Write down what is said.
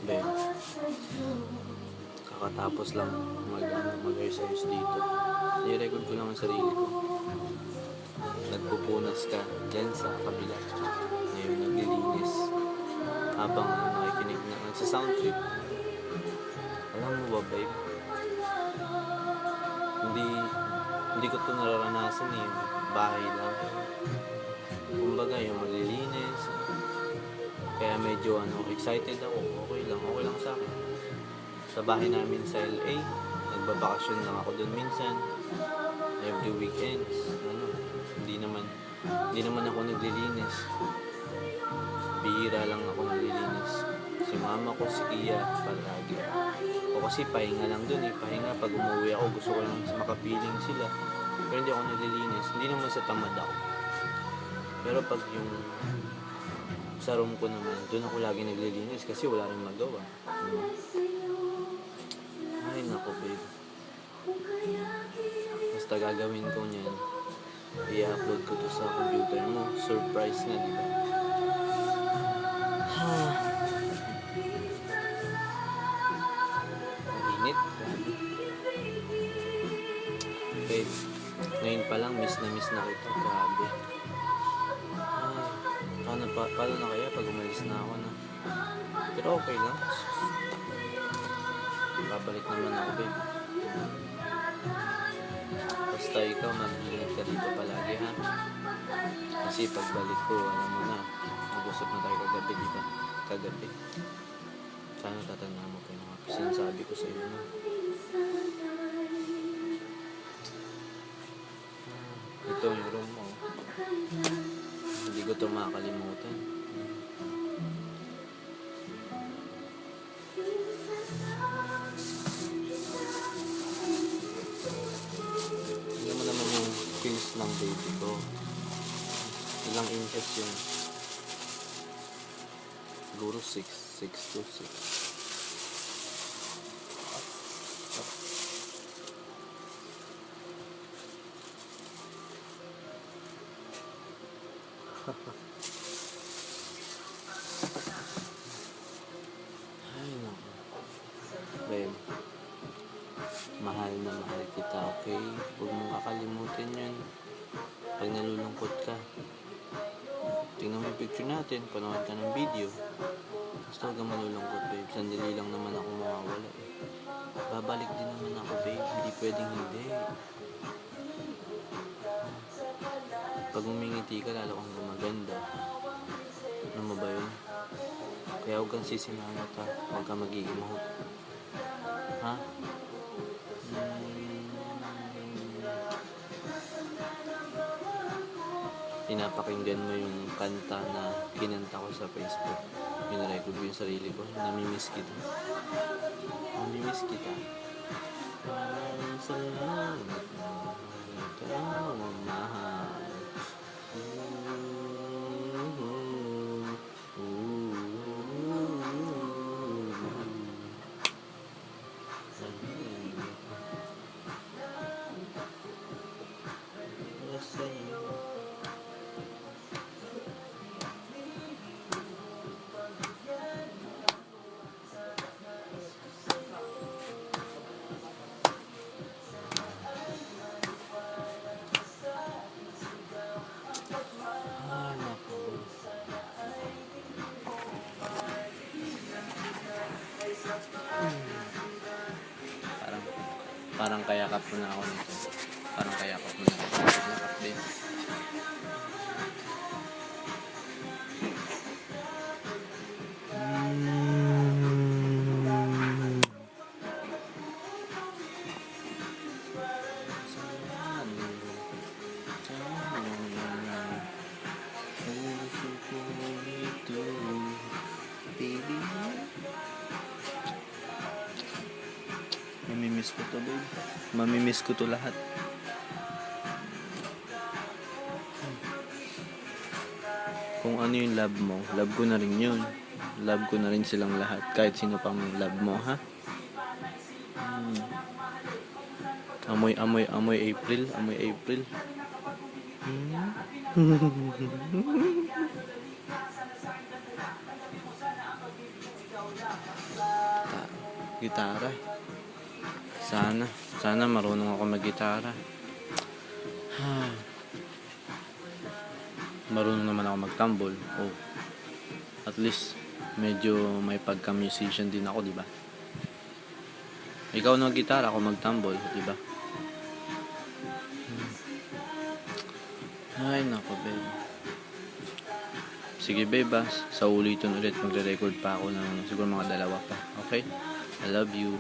Babe, kakatapos lang mag-exercise dito. I-record ko lang ang sarili ko. Nagpupunas ka dyan sa kabila. Ngayon naglilinis. Habang nakikinig na sa sound trip. Alam mo ba, babe? Hindi ko ito nararanasan eh. Bahay lang. Kumbaga yung maglilinis. Kaya medyo excited ako. Okay lang sa akin. Sa bahay namin sa LA, nagbabakasyon lang ako doon minsan. Every weekends. Hindi naman ako naglilinis. Bihira lang ako naglilinis. Si mama ko, si Iya, palagi. O kasi pahinga lang doon eh. Pahinga pag umuwi ako, gusto ko lang makapiling sila. Pero hindi ako naglilinis. Hindi naman sa tamad ako. Pero pag yung sa room ko naman, doon ako lagi naglilinis kasi wala rin magawa. Ay nako, babe. Basta gagawin ko niyan, i-upload ko to sa computer mo. Surprise nga, di ba? Init. Babe, ngayon pa lang miss na kita. Grabe. Paano na kaya pag umalis na ako na? Pero okay lang. Babalik naman ako, babe. Basta ikaw, mag-ingat ka dito palagi, ha? Kasi pagbalik ko, alam mo na, mag-usap na tayo kagabi, di ba? Kagabi. Sana tatandaan mo pa yung mga sinasabi ko sa iyo, no? Ito yung room mo. Hindi ko ito makakalimutan. Tignan mo naman yung pins ng baby ko. Ilang inches yun? Siguro 6 to 6. Ay naku. Babe, mahal na mahal kita, okay? Huwag mong kakalimutan yun. Pag nalulungkot ka, tingnan mo yung picture natin, panood ka ng video. Basta huwag kang malulungkot, babe. Sandali lang naman ako mawawala eh. Babalik din naman ako, babe. Hindi pwedeng hindi. Pag umingiti ka, lalo kang gumaganda. Ano mo ba yun? Kaya huwag kang sisimangot, ha? Huwag kang mag-i-emote. Ha? Pinapakinggan mo yung kanta na kinanta ko sa Facebook. Pinarecord ko yung sarili ko. Namimiss kita. Namimiss kita. Maraming salamat. Ikaw ang mahal. Parang kayakap mo na ako nito. Parang kayakap mo na ako. Kayakap din. Mamimiss ko to, babe. Mamimiss ko to lahat. Kung ano yung love mo, love ko na rin yun. Love ko na rin silang lahat. Kahit sino pang love mo, ha? Amoy April. Amoy April. Gitara. Sana marunong ako mag-gitara. Marunong naman ako magtambol. Oh, at least medyo may pagka-musician din ako, di ba? Ikaw nag-gitara, ako magtambol, di ba? Ay, nako, babe. Sige, babe, sa ulitin ulit, magre-record pa ako ng siguro mga 2 pa. Okay? I love you.